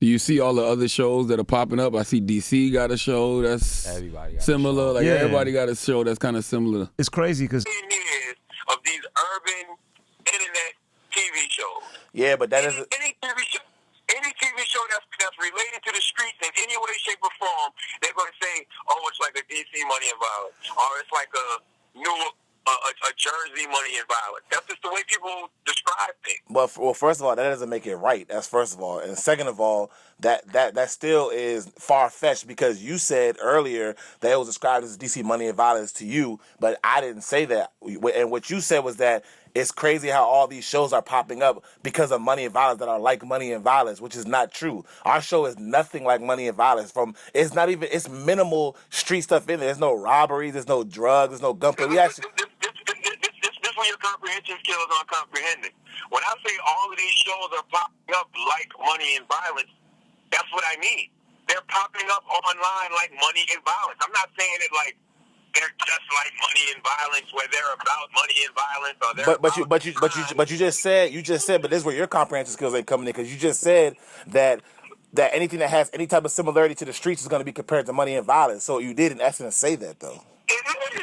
Do you see all the other shows that are popping up? I see DC got a show that's similar. Like everybody got a show that's kind of similar. It's crazy because of these urban internet TV shows. Yeah, but that any TV show that's related to the streets in any way, shape, or form, they're going to say, "Oh, it's like a DC Money and Violence," or it's like a Jersey Money and Violence. That's just the way people describe things. Well, first of all, that doesn't make it right. That's first of all, and second of all, that still is far fetched because you said earlier that it was described as DC Money and Violence to you, but I didn't say that. And what you said was that it's crazy how all these shows are popping up because of Money and Violence that are like Money and Violence, which is not true. Our show is nothing like Money and Violence. It's minimal street stuff in there. There's no robberies, there's no drugs, there's no gunplay. We actually. This where your comprehension skills aren't comprehending. When I say all of these shows are popping up like Money and Violence, that's what I mean. They're popping up online like Money and Violence. I'm not saying it like they're just like Money and Violence, where they're about money and violence, or they're but you just said, but this is where your comprehension skills ain't coming in, because you just said that anything that has any type of similarity to the streets is going to be compared to Money and Violence. So you did in essence say that though. It is.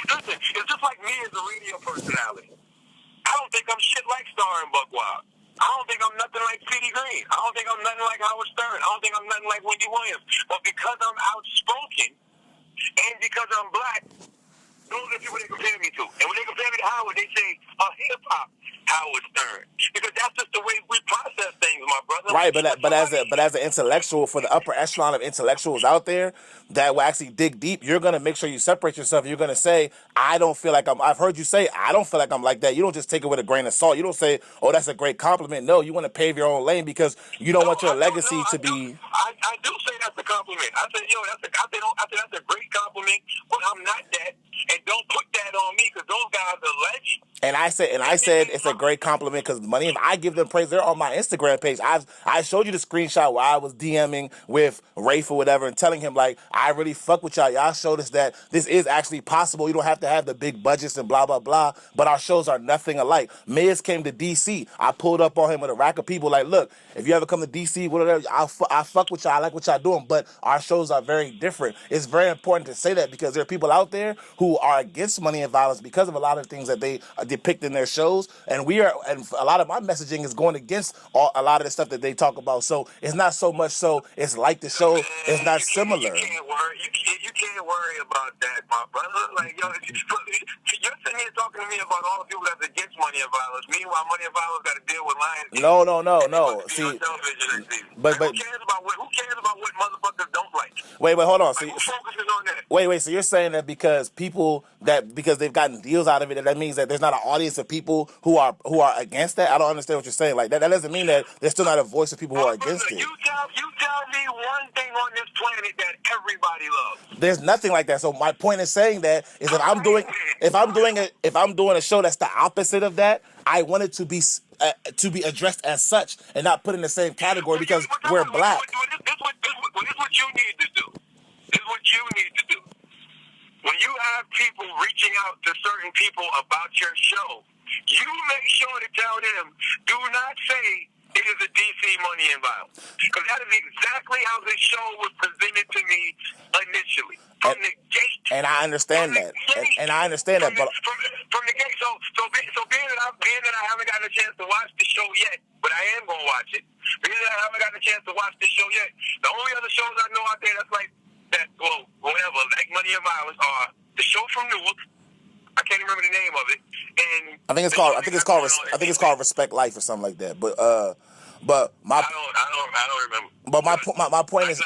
Listen, it's just like me as a radio personality. I don't think I'm shit like Star and Buck Wild. I don't think I'm nothing like Petey Green. I don't think I'm nothing like Howard Stern. I don't think I'm nothing like Wendy Williams. But because I'm outspoken and because I'm black, those are the people they compare me to. And when they compare me to Howard, they say, hip-hop Howard Stern. Because that's just the way we process things, my brother. Right, but as an intellectual, for the upper echelon of intellectuals out there that will actually dig deep, you're going to make sure you separate yourself. You're going to say, I've heard you say, I don't feel like I'm like that. You don't just take it with a grain of salt. You don't say, oh, that's a great compliment. No, you want to pave your own lane because you don't want your legacy to be... I do say that's a compliment. I said, that's a great compliment, but I'm not that. And don't put that on me because those guys are legends. And I said it's a great compliment because Money, if I give them praise, they're on my Instagram page. I showed you the screenshot where I was DMing with Rafe or whatever and telling him, like, I really fuck with y'all. Y'all showed us that this is actually possible. You don't have to have the big budgets and blah, blah, blah. But our shows are nothing alike. Miz came to D.C. I pulled up on him with a rack of people like, look, if you ever come to D.C., whatever, I fuck with y'all. I like what y'all doing. But our shows are very different. It's very important to say that because there are people out there who are against Money and Violence because of a lot of things that they depict in their shows. And a lot of my messaging is going against a lot of the stuff that they talk about. So it's not so much so it's like the show. It's not similar. You can't worry about that, my brother. Like, yo, you're sitting here talking to me about all the people that's against Money and Violence. Meanwhile, Money and Violence got to deal with lions. No. See, but who cares about what motherfuckers don't like? Wait, hold on. So who focuses on that? Wait. So you're saying that because they've gotten deals out of it, that means that there's not an audience of people who are against that? I don't understand what you're saying. Like that doesn't mean that there's still not a voice of people who are against it. You tell me one thing on this planet that everybody loves. There's nothing like that. So my point in saying that is if I'm doing a show that's the opposite of that, I want it to be addressed as such and not put in the same category because we're black. This is what you need to do. This is what you need to do. When you have people reaching out to certain people about your show, you make sure to tell them, do not say it is a DC Money and Violence. Because that is exactly how this show was presented to me initially. From the gate. And I understand that. And I understand that. But from the gate. So being that I haven't gotten a chance to watch the show yet, but I am going to watch it. Being that I haven't gotten a chance to watch the show yet, the only other shows I know out there that's like that, well, whatever, like Money and Violence are the show from Newark. I can't remember the name of it. And I think it's called Respect Life or something like that. But I don't remember. But my point is.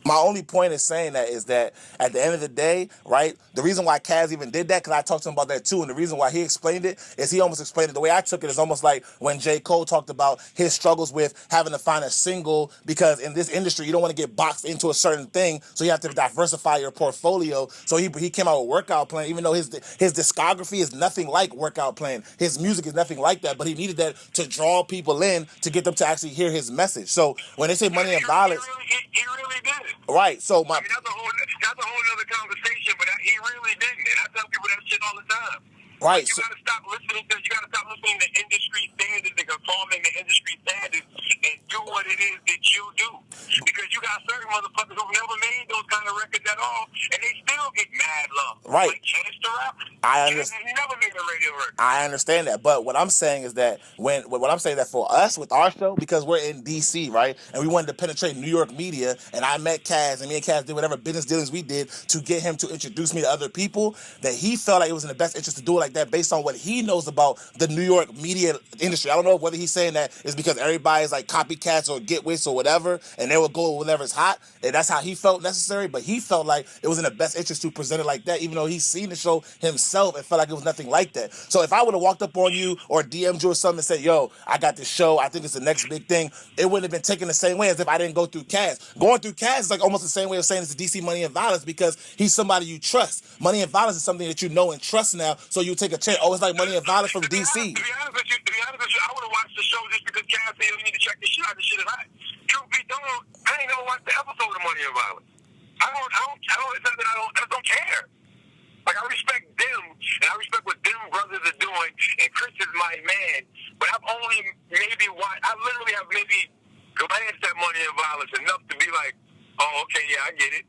My only point is saying that is that at the end of the day, right, the reason why Kaz even did that, because I talked to him about that too, and the reason why he explained it is he almost explained it. The way I took it is almost like when J. Cole talked about his struggles with having to find a single, because in this industry, you don't want to get boxed into a certain thing, so you have to diversify your portfolio. So he came out with Workout Plan, even though his discography is nothing like Workout Plan. His music is nothing like that, but he needed that to draw people in to get them to actually hear his message. So when they say Money and Violence... He really did it. Right, so that's a whole other conversation, but he really didn't. And I tell people that shit all the time. Right. You gotta stop listening to industry standards and conforming to industry standards and do what radio do. Because you got certain motherfuckers who've never made those kind of records at all, and they still get mad love. Right. Like Chance the Rapper. I understand. He never made a radio record. I understand that, but what I'm saying is that what I'm saying that for us with our show, because we're in DC, right, and we wanted to penetrate New York media, and I met Kaz, and me and Kaz did whatever business dealings we did to get him to introduce me to other people, that he felt like it was in the best interest to do it like that based on what he knows about the New York media industry. I don't know whether he's saying that is because everybody's like copycats or getwits or whatever, and they will go with whatever's hot, and that's how he felt necessary, but he felt like it was in the best interest to present it like that, even though he's seen the show himself and felt like it was nothing like that. So if I would have walked up on you or DM'd you or something and said, yo, I got this show, I think it's the next big thing, it wouldn't have been taken the same way as if I didn't go through Kaz. Going through Kaz is like almost the same way of saying it's the DC Money and Violence, because he's somebody you trust. Money and Violence is something that you know and trust now, so you take a chance. Oh, it's like Money and Violence from DC. To be honest with you, I would have watched the show just because Kaz said you need to check this shit out. This shit is hot. Truth be told, I ain't never watched the episode of Money and Violence. I don't care. Like, I respect them, and I respect what them brothers are doing, and Chris is my man, but I've only maybe watched, I literally have maybe glanced at Money and Violence enough to be like, oh, okay, yeah, I get it.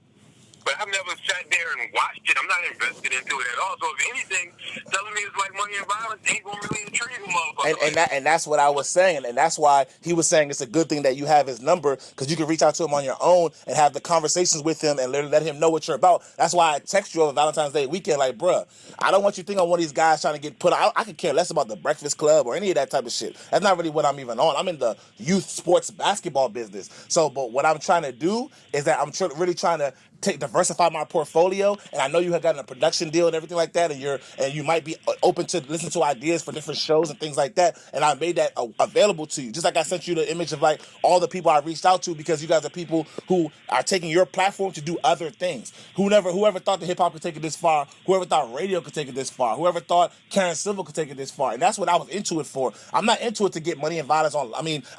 But I've never sat there and watched it. I'm not invested into it at all. So if anything, telling me it's like Money and Violence ain't gonna really intrigue a motherfucker. And that's what I was saying, and that's why he was saying it's a good thing that you have his number, because you can reach out to him on your own and have the conversations with him and let him know what you're about. That's why I text you over Valentine's Day weekend, like, bruh, I don't want you to think I'm one of these guys trying to get put out. I could care less about the Breakfast Club or any of that type of shit. That's not really what I'm even on. I'm in the youth sports basketball business. So, but what I'm trying to do is that I'm really trying to diversify my portfolio, and I know you have gotten a production deal and everything like that, and you might be open to listen to ideas for different shows and things like that, and I made that available to you, just like I sent you the image of like all the people I reached out to, because you guys are people who are taking your platform to do other things. Whoever thought that hip hop could take it this far, whoever thought radio could take it this far, whoever thought Karen Civil could take it this far, and that's what I was into it for. I'm not into it to get Money and Violence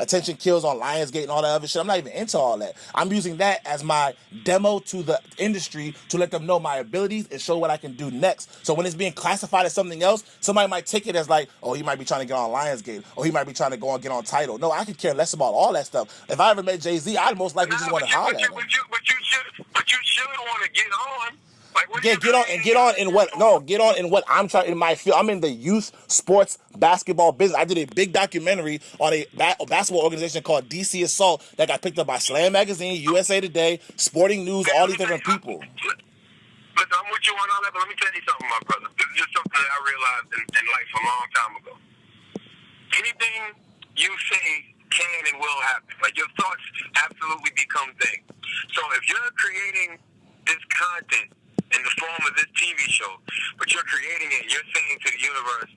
attention kills on Lionsgate and all that other shit. I'm not even into all that. I'm using that as my demo to the industry to let them know my abilities and show what I can do next. So when it's being classified as something else, somebody might take it as like, oh, he might be trying to get on Lionsgate, or he might be trying to go and get on Tidal. No, I could care less about all that stuff. If I ever met Jay-Z, I'd most likely just want to holler at him. But you should want to get on. Like, get on in what I'm trying in my field. I'm in the youth sports basketball business. I did a big documentary on a basketball organization called DC Assault that got picked up by Slam Magazine, USA Today, Sporting News, all these different people. Listen, I'm with you on all that, but let me tell you something, my brother. This is just something that I realized in life a long time ago. Anything you say can and will happen. Like, your thoughts absolutely become things. So if you're creating this content in the form of this TV show, but you're creating it and you're saying to the universe,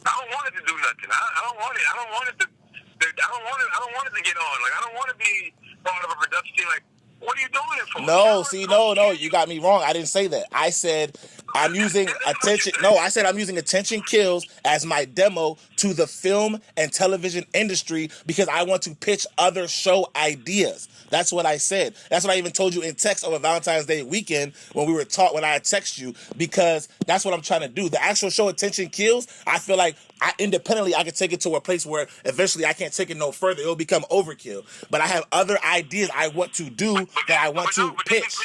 I don't want it to do nothing. I don't want it. I don't want it to get on. Like, I don't want to be part of a production team. Like, what are you doing it for? No, you got me wrong. I didn't say that. I said I'm using attention. No, I said I'm using Attention Kills as my demo to the film and television industry because I want to pitch other show ideas. That's what I said. That's what I even told you in text over Valentine's Day weekend when I had texted you, because that's what I'm trying to do. The actual show Attention Kills, I feel like independently I could take it to a place where eventually I can't take it no further. It'll become overkill. But I have other ideas I want to do that I want to pitch.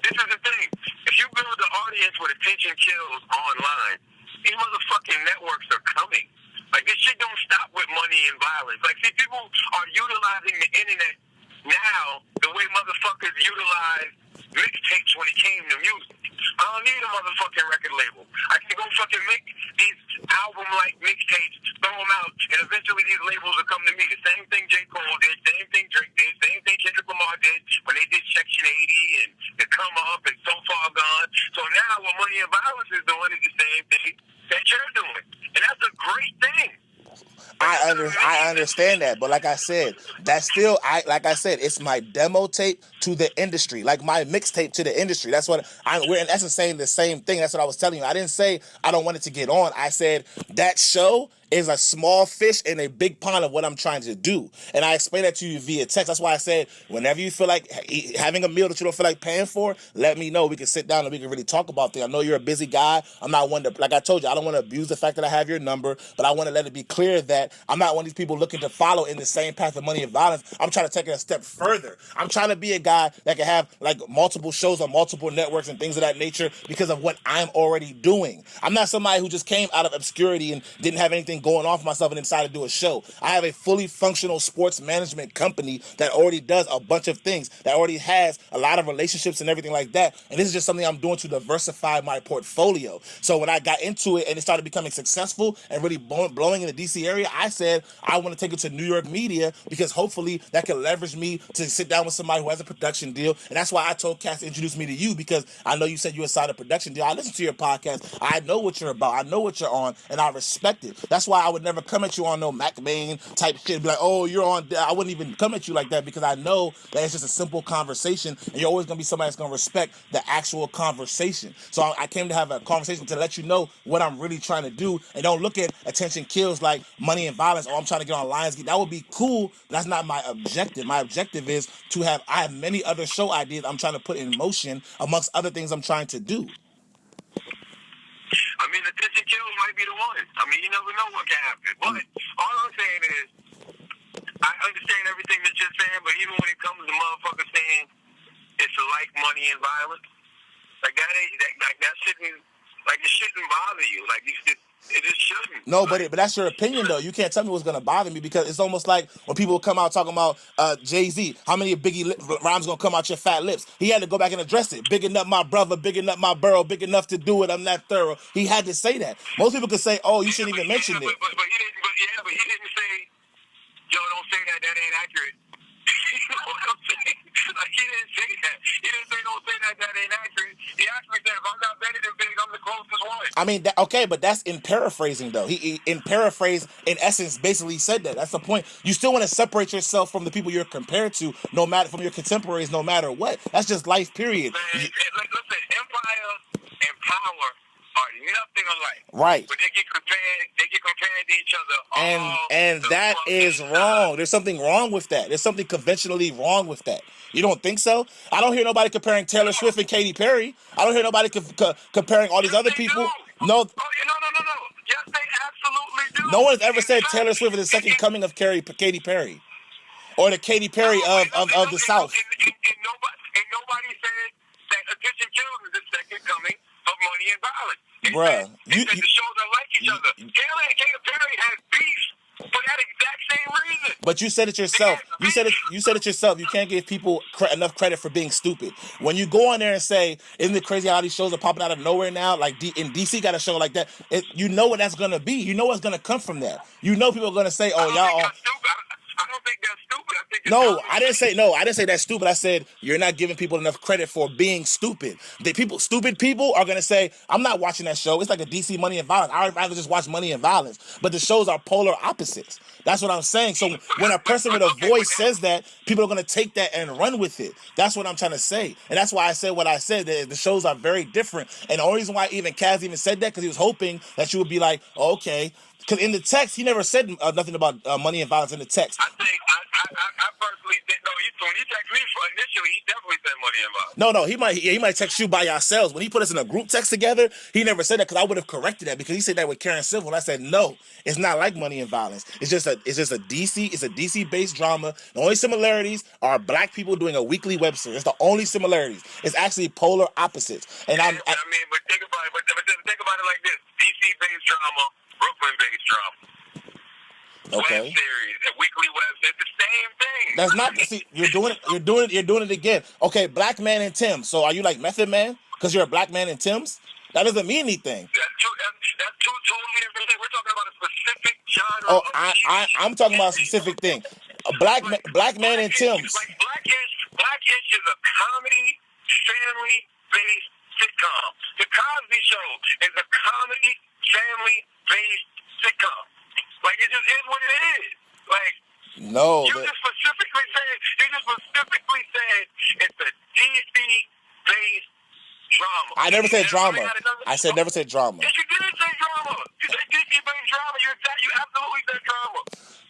This is the thing. If you build an audience with Attention Kills online, these motherfucking networks are coming. Like, this shit don't stop with Money and Violence. Like, see, people are utilizing the internet now the way motherfuckers utilize mixtapes when it came to music. I don't need a motherfucking record label. I can go fucking make these album-like mixtapes, throw them out, and eventually these labels will come to me. The same thing J. Cole did, same thing Drake did, same thing Kendrick Lamar did when they did Section 80 and The Come Up and So Far Gone. So now what Money and Violence is doing is the same thing that you're doing. And that's a great thing. I understand that, but like I said, it's my demo tape to the industry, like my mixtape to the industry. That's what we're in essence saying the same thing. That's what I was telling you. I didn't say I don't want it to get on. I said that show is a small fish in a big pond of what I'm trying to do. And I explained that to you via text. That's why I said, whenever you feel like having a meal that you don't feel like paying for, let me know. We can sit down and we can really talk about things. I know you're a busy guy. I'm not one to, like I told you, I don't want to abuse the fact that I have your number, but I want to let it be clear that I'm not one of these people looking to follow in the same path of money and violence. I'm trying to take it a step further. I'm trying to be a guy that can have like multiple shows on multiple networks and things of that nature because of what I'm already doing. I'm not somebody who just came out of obscurity and didn't have anything going on for myself and decided to do a show. I have a fully functional sports management company that already does a bunch of things, that already has a lot of relationships and everything like that. And this is just something I'm doing to diversify my portfolio. So when I got into it and it started becoming successful and really blowing in the DC area, I said I want to take it to New York media because hopefully that can leverage me to sit down with somebody who has a production deal. And that's why I told Cass to introduce me to you, because I know you said you signed a production deal. I listen to your podcast. I know what you're about. I know what you're on, and I respect it. That's why I would never come at you on no Mac Main type shit. Be like, oh, you're on. I wouldn't even come at you like that because I know that it's just a simple conversation, and you're always gonna be somebody that's gonna respect the actual conversation. So I came to have a conversation to let you know what I'm really trying to do, and don't look at attention kills like money and violence. Oh, I'm trying to get on Lionsgate. That would be cool. But that's not my objective. My objective is to have. I have many other show ideas I'm trying to put in motion, amongst other things I'm trying to do. I mean, attention kills might be the one. I mean, you never know what can happen. But all I'm saying is, I understand everything that you're saying, but even when it comes to motherfuckers saying it's like money and violence, like that ain't that shouldn't, like, it shouldn't bother you. Like, it just shouldn't. No, but that's your opinion though. You can't tell me what's gonna bother me, because it's almost like when people come out talking about Jay-Z, how many Biggie rhymes gonna come out your fat lips? He had to go back and address it. Big enough my brother, big enough my burrow, big enough to do it. I'm not thorough. He had to say that. Most people could say, oh, you shouldn't even mention it. But he didn't say, yo, don't say that. That ain't accurate. You know what I'm saying? Like, he didn't say that. He didn't say, don't say that. That ain't accurate. He actually said, if I'm not better than Big, I'm the closest one. I mean, okay, but that's in paraphrasing though. He in paraphrase, in essence, basically said that. That's the point. You still want to separate yourself from the people you're compared to, no matter, from your contemporaries, no matter what. That's just life, period. Man, listen, empire and power are nothing alike. Right. But they get compared to each other. And that is wrong. There's something wrong with that. There's something conventionally wrong with that. You don't think so? I don't hear nobody comparing Taylor Swift and Katy Perry. I don't hear nobody comparing all these other people. Do. No. No. Yes, they absolutely do. No one's ever said Taylor Swift is the second coming of Katy Perry, or the Katy Perry of the South. And nobody said that attention kills is the second coming of money and violence. Bruh, the shows are like each other. Taylor and Katy Perry had beef for that exact same reason. But you said it yourself. You said it yourself. You can't give people enough credit for being stupid. When you go on there and say, "Isn't it crazy how these shows are popping out of nowhere now?" Like in DC got a show like that. You know what that's gonna be. You know what's gonna come from that. You know people are gonna say, "Oh, y'all." I don't think that's stupid. I think I didn't say that's stupid. I said you're not giving people enough credit for being stupid. Stupid people are gonna say, "I'm not watching that show. It's like a DC Money and Violence. I'd rather just watch Money and Violence." But the shows are polar opposites. That's what I'm saying. So when a person with a voice says that, people are gonna take that and run with it. That's what I'm trying to say, and that's why I said what I said. That the shows are very different, and the only reason why even Kaz even said that because he was hoping that you would be like, oh, okay. Because in the text, he never said nothing about money and violence in the text. I think I personally did. No, when he texted me initially, he definitely said money and violence. No, he might text you by yourselves. When he put us in a group text together, he never said that because I would have corrected that because he said that with Karen Civil. And I said no, it's not like money and violence. It's just a DC based drama. The only similarities are black people doing a weekly web series. It's the only similarities. It's actually polar opposites. And but think about it. But think about it like this: DC based drama. Brooklyn-based drama. Okay. Web series, a weekly web series, the same thing. That's not. See, you're doing it again. Okay, Black Man in Tim's. So are you like Method Man? Because you're a black man in Tim's? That doesn't mean anything. That's two totally different things. We're talking about a specific genre. Oh, I'm talking about a specific thing. A black man in Tim's. Like Blackish is a comedy, family-based sitcom. The Cosby Show is a comedy, family-based sitcom. Like, it just is what it is. Like, no, you just specifically said it's a DC-based drama. I never said drama. I said never said drama. Yes, you did say drama. You said DC-based drama. You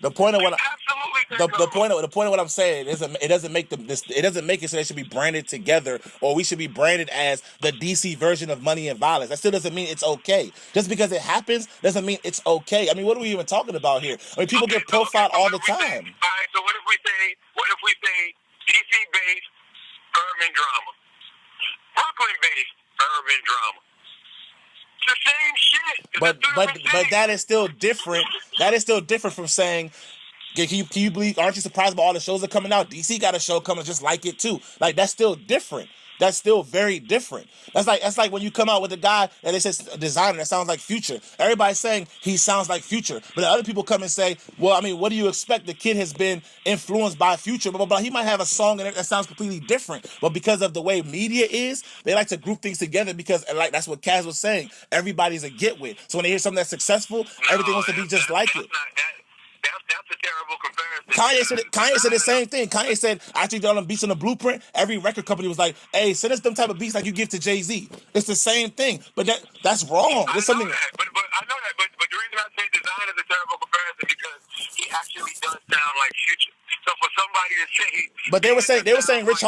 The point of what Absolutely. the point of what I'm saying is it doesn't make it doesn't make it so they should be branded together, or we should be branded as the DC version of Money and Violence. That still doesn't mean it's okay. Just because it happens doesn't mean it's okay. I mean, what are we even talking about here? I mean, people get profiled all the time. All right, so what if we say DC-based urban drama, Brooklyn-based urban drama? It's the same shit. But that is still different. That is still different from saying, can you believe? Aren't you surprised by all the shows that are coming out? DC got a show coming just like it too. Like, that's still different. That's still very different. That's like when you come out with a guy and they say a designer that sounds like Future. Everybody's saying he sounds like Future, but the other people come and say, well, I mean, what do you expect? The kid has been influenced by Future, blah, blah, blah. He might have a song in it that sounds completely different, but because of the way media is, they like to group things together because, like, that's what Kaz was saying. Everybody's a get with. So when they hear something that's successful, everything wants to be just like it. That's a terrible comparison. Kanye said the same thing. Kanye said, after he did all them beats on the Blueprint, every record company was like, hey, send us them type of beats like you give to Jay-Z. It's the same thing. But that's wrong. I know that. But I know that. But the reason I say design is a terrible comparison because he actually does sound like Future. So for somebody to say, but they were saying Rich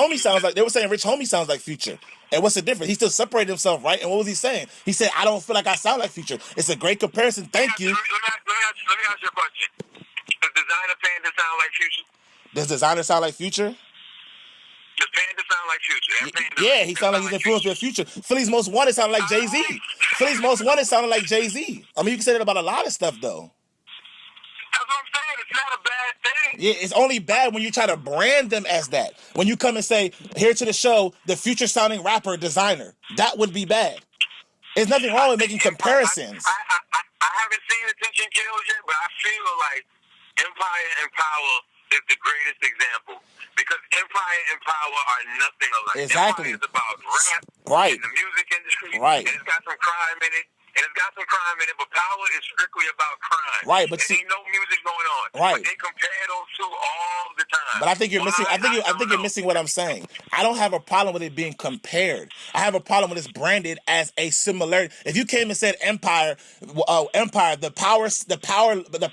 Homie sounds like Future. And what's the difference? He still separated himself, right? And what was he saying? He said, I don't feel like I sound like Future. It's a great comparison. Thank you. Let me ask you a question. Does Designer Panda sound like Future? Does Designer sound like Future? Does Panda sound like Future? Yeah, he sounds like he's influenced with Future. Philly's Most Wanted sounded like Jay-Z. Philly's Most Wanted sounded like Jay-Z. I mean, you can say that about a lot of stuff, though. That's what I'm saying. It's not a bad thing. Yeah, it's only bad when you try to brand them as that. When you come and say, here to the show, the Future sounding rapper Designer. That would be bad. There's nothing wrong with making comparisons. I haven't seen Attention Kills yet, but I feel like Empire and Power is the greatest example because Empire and Power are nothing alike. Exactly. Empire is about rap, right, in the music industry, right, and it's got some crime in it. But Power is strictly about crime. Right, but ain't no music going on. Right. But they compare those two all the time. But I think you're missing. I think you're missing what I'm saying. I don't have a problem with it being compared. I have a problem with it's branded as a similarity. If you came and said Empire, the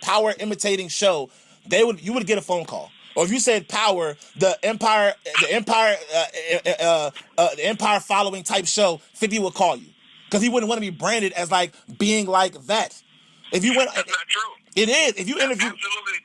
power imitating show, you would get a phone call. Or if you said Power, the Empire following type show, 50 would call you. Because he wouldn't want to be branded as like being like that. If you went, that's not true. It is. If you interview, absolutely.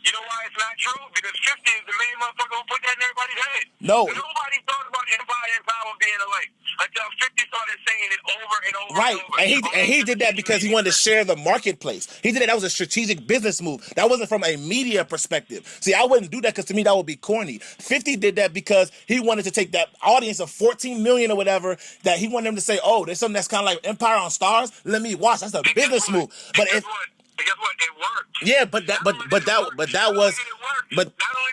You know why it's not true? Because 50 is the main motherfucker who put that in everybody's head. No. Nobody thought about Empire and Power being alike until 50 started saying it over and over. Right, and over. and he did that because he wanted to share the marketplace. He did it. That was a strategic business move. That wasn't from a media perspective. See, I wouldn't do that because to me that would be corny. 50 did that because he wanted to take that audience of 14 million or whatever that he wanted them to say, oh, there's something that's kind of like Empire on Stars. Let me watch. That's a business move. But guess what? It worked. Yeah, but that was. Not only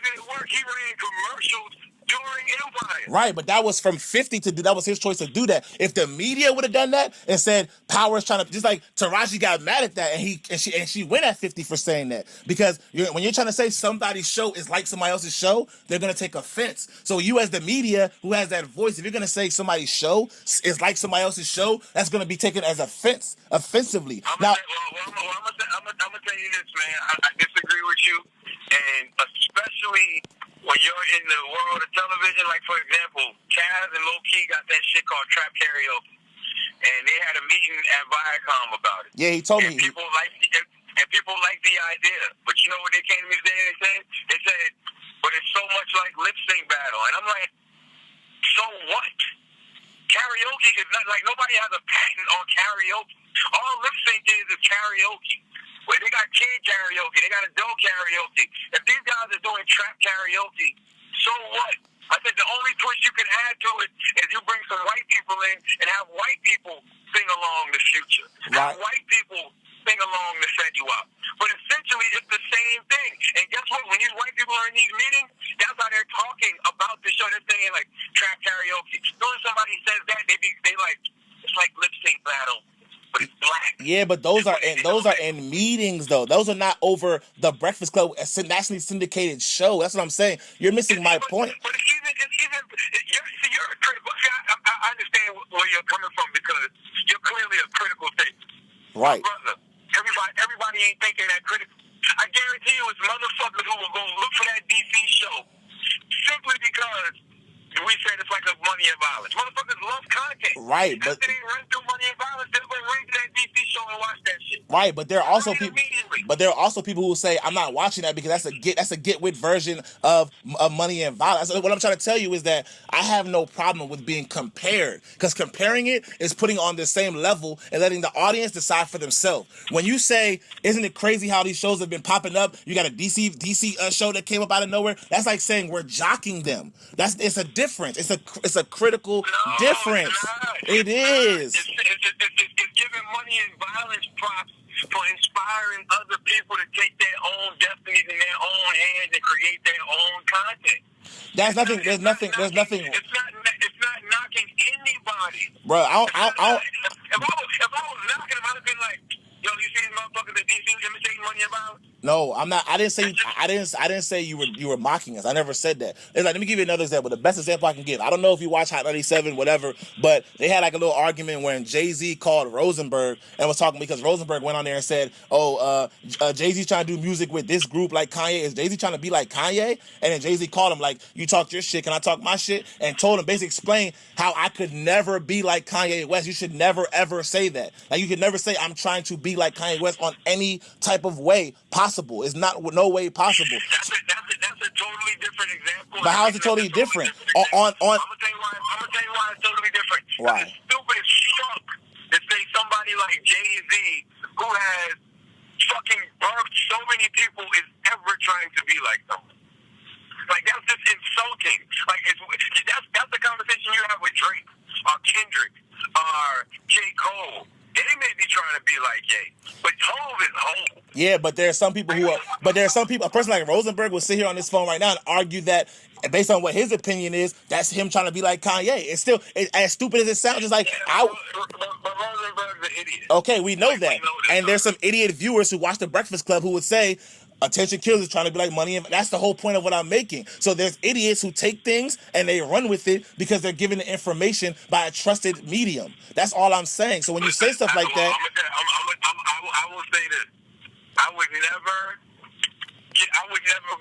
did it work, he ran commercials during Empire. Right, but that was from 50 to do. That was his choice to do that. If the media would have done that and said Power is trying to, just like Taraji got mad at that, and she went at 50 for saying that because when you're trying to say somebody's show is like somebody else's show, they're gonna take offense. So you as the media who has that voice, if you're gonna say somebody's show is like somebody else's show, that's gonna be taken as offensively. I'm gonna tell you this, man. I disagree with you, and especially when you're in the world of television, like for example, Kaz and Low Key got that shit called Trap Karaoke, and they had a meeting at Viacom about it. Yeah, he told me. People liked the idea, but you know what they came to me today? They said, but it's so much like lip sync battle, and I'm like, so what? Karaoke is not like nobody has a patent on karaoke. All lip sync is karaoke. Where they got kid karaoke, they got adult karaoke. If these guys are doing trap karaoke, so what? I said the only twist you can add to it is you bring some white people in and have white people sing along the Future. Right. Have white people sing along to set you up. But essentially, it's the same thing. And guess what? When these white people are in these meetings, that's how they're talking about the show. They're saying like trap karaoke. So when somebody says that, they like, it's like lip sync battle. But it's black. Yeah, but those are in meetings though. Those are not over the Breakfast Club, a nationally syndicated show. That's what I'm saying. You're missing my point. But you're a critical. I understand where you're coming from because you're clearly a critical thinker. Right. Brother, everybody ain't thinking that critical. I guarantee you it's motherfuckers who will go look for that DC show simply because we said it's like a Money and Violence. Motherfuckers love content. Right, but after they run through Money and Violence, they'll go right to that DC show and watch that shit. Right, but there are also people. But there are also people who say I'm not watching that because that's a get with version of Money and Violence. What I'm trying to tell you is that I have no problem with being compared, because comparing it is putting on the same level and letting the audience decide for themselves. When you say, "Isn't it crazy how these shows have been popping up?" You got a DC show that came up out of nowhere. That's like saying we're jocking them. It's a difference. It's a critical difference. It is. It's giving Money and Violence props for inspiring other people to take their own destinies in their own hands and create their own content. There's nothing. It's not knocking anybody. Bro, If I was knocking, I would have been like, yo, you see these motherfuckers that DC imitating Money and Violence? No, I'm not. I didn't say you were mocking us. I never said that. It's like, let me give you another example. The best example I can give. I don't know if you watch Hot 97, whatever, but they had like a little argument when Jay-Z called Rosenberg and was talking, because Rosenberg went on there and said, Jay-Z's trying to do music with this group like Kanye. Is Jay-Z trying to be like Kanye? And then Jay-Z called him like, you talk your shit, can I talk my shit? And told him, basically explain how I could never be like Kanye West. You should never ever say that. Like, you could never say I'm trying to be like Kanye West on any type of way possible. It's not no way possible. That's a totally different example. But how is it totally different? I'm gonna tell you why it's totally different. Why? It's stupid as fuck to say somebody like Jay-Z, who has fucking birthed so many people, is ever trying to be like someone. Like, that's just insulting. Like, that's the conversation you have with Drake or Kendrick or J. Cole. They may be trying to be like Ye, but Hove is Hove. Yeah, but there are some people a person like Rosenberg will sit here on this phone right now and argue that, based on what his opinion is, that's him trying to be like Kanye. It's still, as stupid as it sounds, it's like, but Rosenberg's an idiot. Okay, we know that. And there's some idiot viewers who watch The Breakfast Club who would say, Attention Killers is trying to be like Money, and that's the whole point of what I'm making. So there's idiots who take things and they run with it because they're given the information by a trusted medium. That's all I'm saying. So when you say stuff like that, I will say this: I would never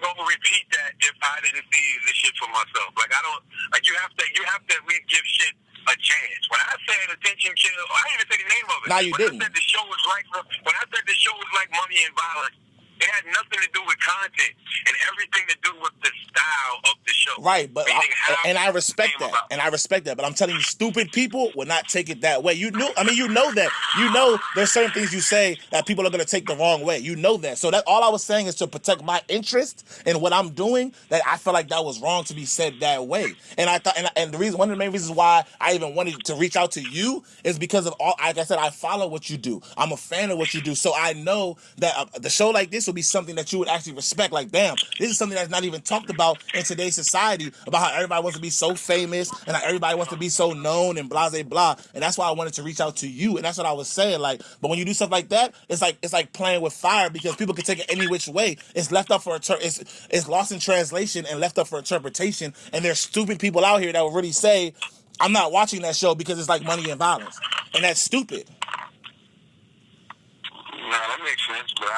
go repeat that if I didn't see the shit for myself. Like, I don't, like, you have to at least give shit a chance. When I said Attention Killers, I didn't even say the name of it. No, you didn't. When I said the show was like Money and Violence, it had nothing to do with content and everything to do with the style of the show. Right, but I respect that. And I respect that. But I'm telling you, stupid people will not take it that way. You know that. You know there's certain things you say that people are going to take the wrong way. You know that. So that all I was saying is to protect my interest in what I'm doing, that I felt like that was wrong to be said that way. And I thought, and the reason, one of the main reasons why I even wanted to reach out to you is because of all, like I said, I follow what you do. I'm a fan of what you do. So I know that the show like this will be something that you would actually respect. Like, damn, this is something that's not even talked about in today's society, about how everybody wants to be so famous and how everybody wants to be so known and blah, blah, blah. And that's why I wanted to reach out to you. And that's what I was saying. Like, but when you do stuff like that, it's like playing with fire, because people can take it any which way. It's left up for it's lost in translation and left up for interpretation. And there's stupid people out here that will really say, I'm not watching that show because it's like Money and Violence. And that's stupid. No, that makes sense, but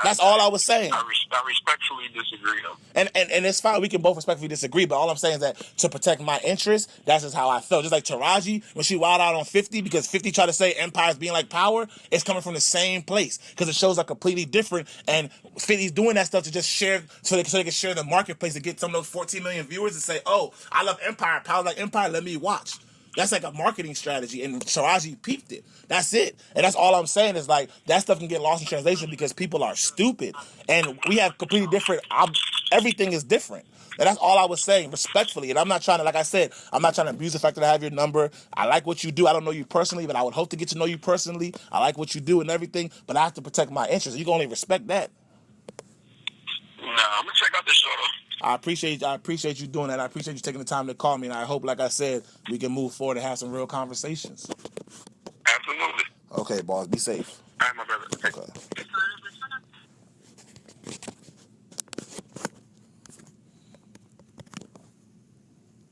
that's all I was saying. I respectfully disagree, though. And it's fine. We can both respectfully disagree, but all I'm saying is that to protect my interest, that's just how I felt. Just like Taraji, when she wilded out on 50, because 50 tried to say Empire's being like Power, it's coming from the same place, because the shows are completely different, and 50's doing that stuff to just share, so they can share the marketplace to get some of those 14 million viewers and say, oh, I love Empire, Power's like Empire, let me watch. That's like a marketing strategy, and Taraji peeped it. That's it. And that's all I'm saying is, like, that stuff can get lost in translation because people are stupid. And we have completely different, everything is different. And that's all I was saying, respectfully. And I'm not trying to, like I said, I'm not trying to abuse the fact that I have your number. I like what you do. I don't know you personally, but I would hope to get to know you personally. I like what you do and everything, but I have to protect my interests. You can only respect that. Nah, I'm going to check out the show, though. I appreciate you doing that. I appreciate you taking the time to call me, and I hope, like I said, we can move forward and have some real conversations. Absolutely. Okay, boss. Be safe. All right, my brother. Okay.